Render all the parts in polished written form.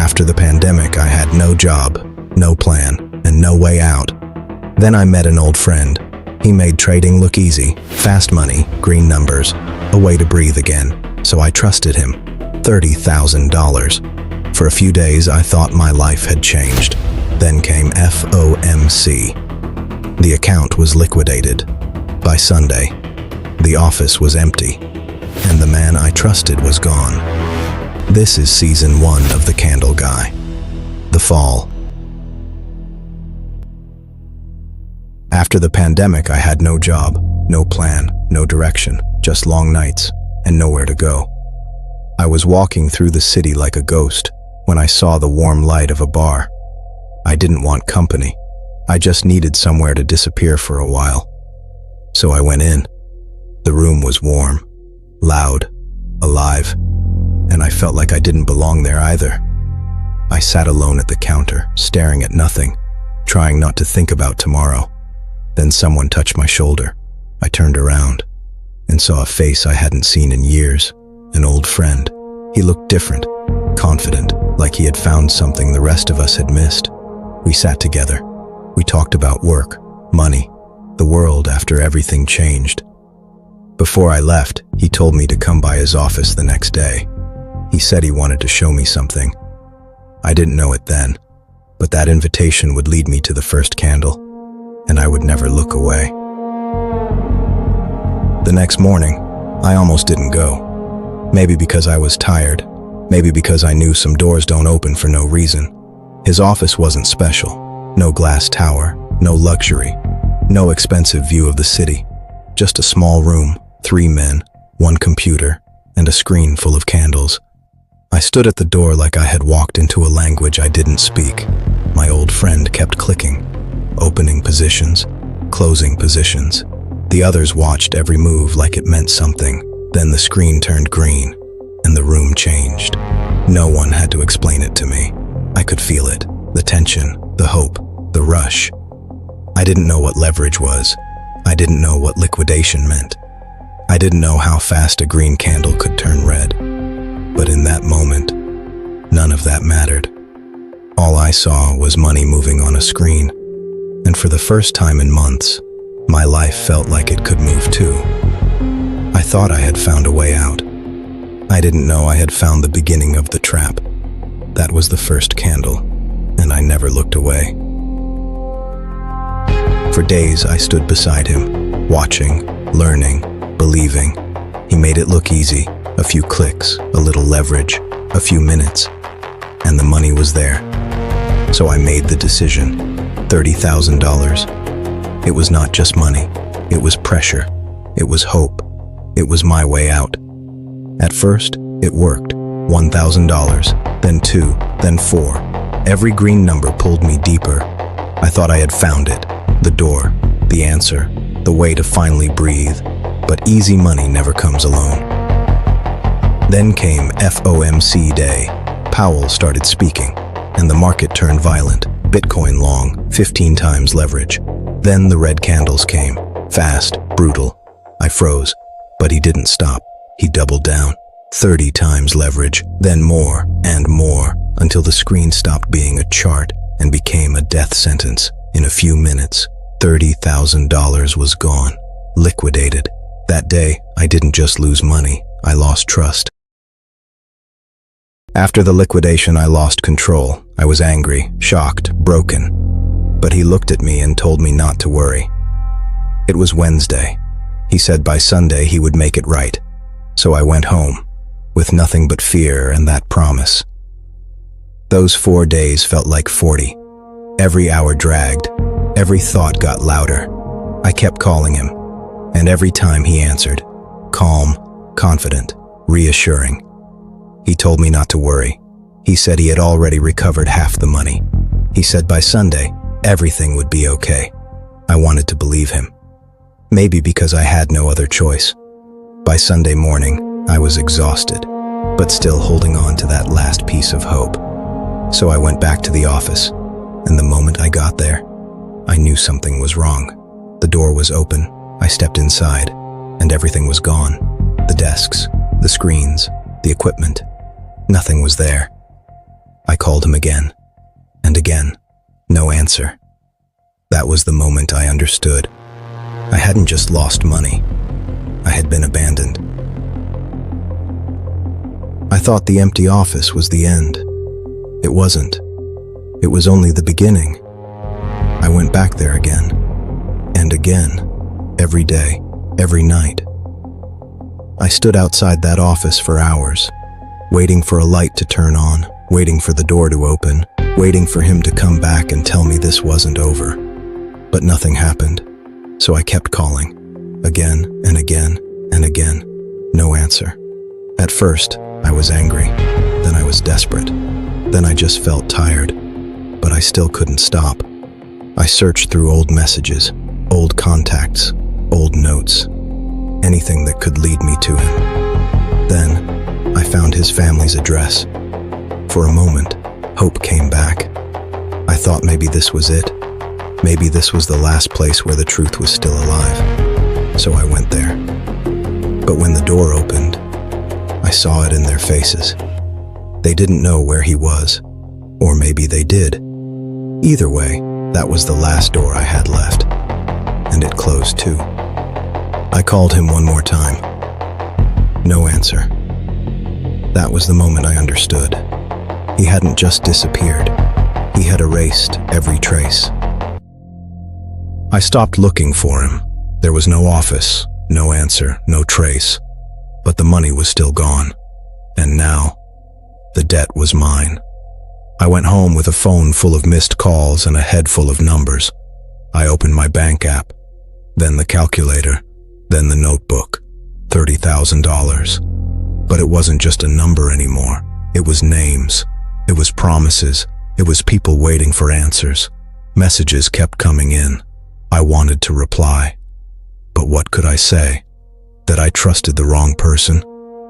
After the pandemic, I had no job, no plan, and no way out. Then I met an old friend. He made trading look easy, fast money, green numbers, a way to breathe again. So I trusted him. $30,000. For a few days, I thought my life had changed. Then came FOMC. The account was liquidated. By Sunday, the office was empty, and the man I trusted was gone. This is season 1 of The Candle Guy. The Fall. After the pandemic, I had no job, no plan, no direction, just long nights, and nowhere to go. I was walking through the city like a ghost when I saw the warm light of a bar. I didn't want company. I just needed somewhere to disappear for a while. So I went in. The room was warm, loud, alive, and I felt like I didn't belong there either. I sat alone at the counter, staring at nothing, trying not to think about tomorrow. Then someone touched my shoulder. I turned around and saw a face I hadn't seen in years, an old friend. He looked different, confident, like he had found something the rest of us had missed. We sat together. We talked about work, money, the world after everything changed. Before I left, he told me to come by his office the next day. He said he wanted to show me something. I didn't know it then, but that invitation would lead me to the first candle, and I would never look away. The next morning, I almost didn't go. Maybe because I was tired, maybe because I knew some doors don't open for no reason. His office wasn't special. No glass tower, no luxury, no expensive view of the city. Just a small room, 3 men, 1 computer, and a screen full of candles. I stood at the door like I had walked into a language I didn't speak. My old friend kept clicking, opening positions, closing positions. The others watched every move like it meant something. Then the screen turned green, and the room changed. No one had to explain it to me. I could feel it, the tension, the hope, the rush. I didn't know what leverage was. I didn't know what liquidation meant. I didn't know how fast a green candle could turn red. But in that moment, none of that mattered. All I saw was money moving on a screen, and for the first time in months, my life felt like it could move too. I thought I had found a way out. I didn't know I had found the beginning of the trap. That was the first candle, and I never looked away. For days, I stood beside him, watching, learning, believing. He made it look easy. A few clicks, a little leverage, a few minutes, and the money was there. So I made the decision. $30,000. It was not just money. It was pressure. It was hope. It was my way out. At first, it worked. $1,000, then 2, then 4. Every green number pulled me deeper. I thought I had found it. The door, the answer, the way to finally breathe. But easy money never comes alone. Then came FOMC day. Powell started speaking, and the market turned violent. Bitcoin long, 15 times leverage. Then the red candles came. Fast, brutal. I froze, but he didn't stop. He doubled down. 30 times leverage, then more and more, until the screen stopped being a chart and became a death sentence. In a few minutes, $30,000 was gone, liquidated. That day, I didn't just lose money, I lost trust. After the liquidation, I lost control. I was angry, shocked, broken. But he looked at me and told me not to worry. It was Wednesday. He said by Sunday he would make it right. So I went home, with nothing but fear and that promise. Those 4 days felt like 40. Every hour dragged. Every thought got louder. I kept calling him, and every time he answered, calm, confident, reassuring. He told me not to worry. He said he had already recovered half the money. He said by Sunday, everything would be okay. I wanted to believe him. Maybe because I had no other choice. By Sunday morning, I was exhausted, but still holding on to that last piece of hope. So I went back to the office, and the moment I got there, I knew something was wrong. The door was open, I stepped inside, and everything was gone. The desks, the screens, the equipment. Nothing was there. I called called him again and again. No answer. That was the moment I understood. I hadn't just lost money. I had been abandoned. I thought the empty office was the end. It wasn't. It was only the beginning. I went back there again and again, every day, every night. I stood outside that office for hours, waiting for a light to turn on, waiting for the door to open, waiting for him to come back and tell me this wasn't over. But nothing happened, so I kept calling, again and again and again. No answer. At first, I was angry, then I was desperate, then I just felt tired, but I still couldn't stop. I searched through old messages, old contacts, old notes, anything that could lead me to him. Then, I found his family's address. For a moment, hope came back. I thought maybe this was it. Maybe this was the last place where the truth was still alive. So I went there. But when the door opened, I saw it in their faces. They didn't know where he was, or maybe they did. Either way, that was the last door I had left, and it closed too. I called him one more time. No answer. That was the moment I understood. He hadn't just disappeared. He had erased every trace. I stopped looking for him. There was no office, no answer, no trace. But the money was still gone. And now, the debt was mine. I went home with a phone full of missed calls and a head full of numbers. I opened my bank app, then the calculator, then the notebook. $30,000. But it wasn't just a number anymore. It was names. It was promises. It was people waiting for answers. Messages kept coming in. I wanted to reply. But what could I say? That I trusted the wrong person?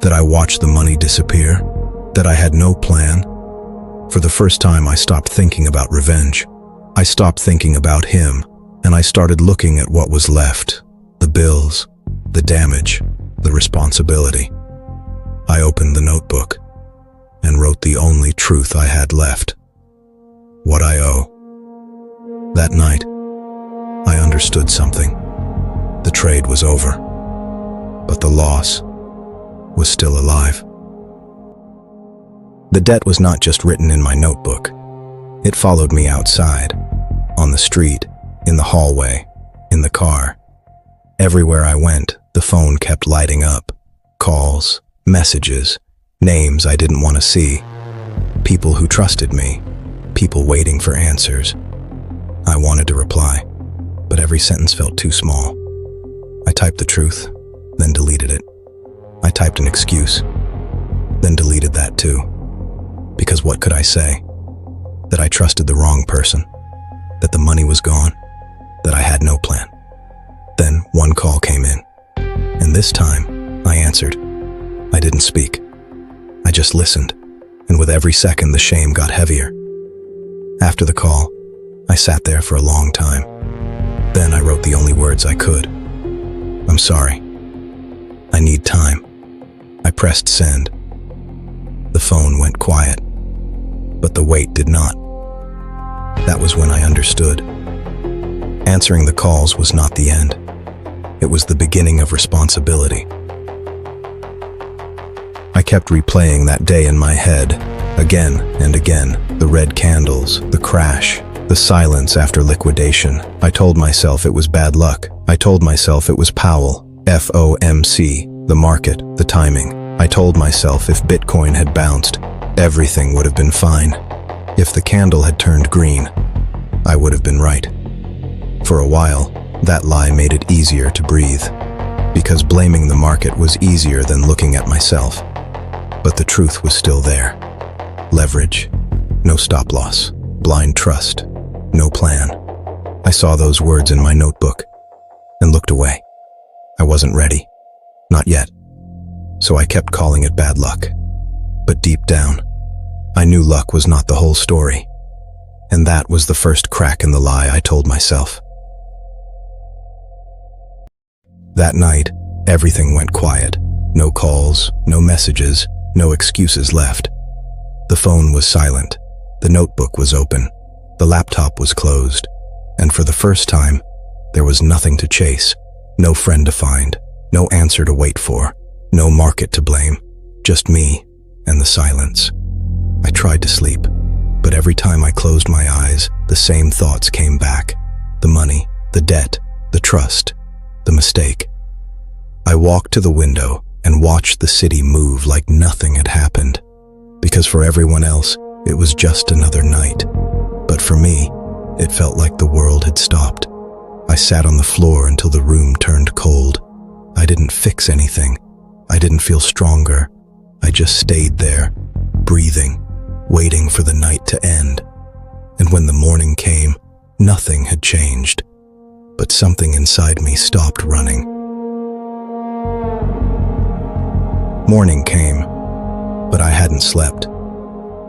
That I watched the money disappear? That I had no plan? For the first time, I stopped thinking about revenge. I stopped thinking about him, and I started looking at what was left. The bills, the damage, the responsibility. I opened the notebook and wrote the only truth I had left. What I owe. That night, I understood something. The trade was over, but the loss was still alive. The debt was not just written in my notebook. It followed me outside, on the street, in the hallway, in the car. Everywhere I went, the phone kept lighting up. Calls, messages, names I didn't want to see. People who trusted me, people waiting for answers. I wanted to reply, but every sentence felt too small. I typed the truth, then deleted it. I typed an excuse, then deleted that too. Because what could I say? That I trusted the wrong person, that the money was gone, that I had no plan. Then one call came in, and this time I answered. I didn't speak. I just listened, and with every second the shame got heavier. After the call, I sat there for a long time. Then I wrote the only words I could. I'm sorry. I need time. I pressed send. The phone went quiet, but the wait did not. That was when I understood. Answering the calls was not the end. It was the beginning of responsibility. I kept replaying that day in my head, again and again. The red candles, the crash, the silence after liquidation. I told myself it was bad luck. I told myself it was Powell, FOMC, the market, the timing. I told myself if Bitcoin had bounced, everything would have been fine. If the candle had turned green, I would have been right. For a while, that lie made it easier to breathe, because blaming the market was easier than looking at myself. But the truth was still there. Leverage, no stop loss, blind trust, no plan. I saw those words in my notebook and looked away. I wasn't ready. Not yet. So I kept calling it bad luck. But deep down, I knew luck was not the whole story. And that was the first crack in the lie I told myself. That night, everything went quiet. No calls, no messages, no excuses left. The phone was silent. The notebook was open. The laptop was closed. And for the first time, there was nothing to chase, no friend to find, no answer to wait for, no market to blame, just me and the silence. I tried to sleep, but every time I closed my eyes, the same thoughts came back. The money, the debt, the trust, the mistake. I walked to the window and watched the city move like nothing had happened. Because for everyone else, it was just another night. But for me, it felt like the world had stopped. I sat on the floor until the room turned cold. I didn't fix anything. I didn't feel stronger. I just stayed there, breathing, waiting for the night to end. And when the morning came, nothing had changed. But something inside me stopped running. Morning came, but I hadn't slept.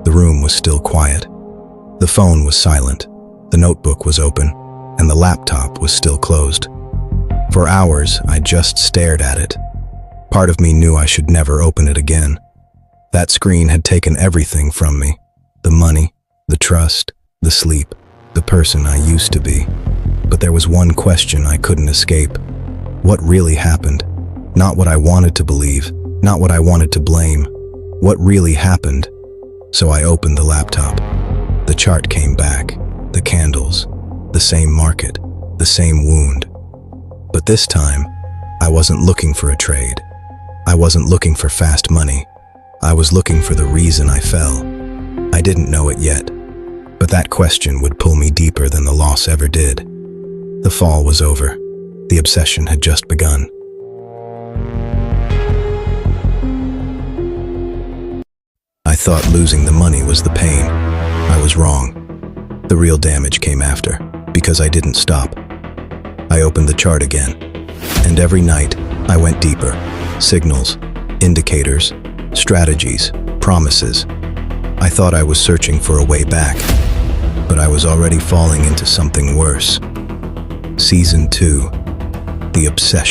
The room was still quiet. The phone was silent. The notebook was open, and the laptop was still closed. For hours, I just stared at it. Part of me knew I should never open it again. That screen had taken everything from me. The money, the trust, the sleep, the person I used to be. But there was one question I couldn't escape. What really happened? Not what I wanted to believe, not what I wanted to blame. What really happened? So I opened the laptop. The chart came back, the candles, the same market, the same wound. But this time, I wasn't looking for a trade. I wasn't looking for fast money. I was looking for the reason I fell. I didn't know it yet, but that question would pull me deeper than the loss ever did. The fall was over. The obsession had just begun. I thought losing the money was the pain. I was wrong. The real damage came after, because I didn't stop. I opened the chart again, and every night I went deeper. Signals, indicators, strategies, promises. I thought I was searching for a way back, but I was already falling into something worse. Season 2, The Obsession.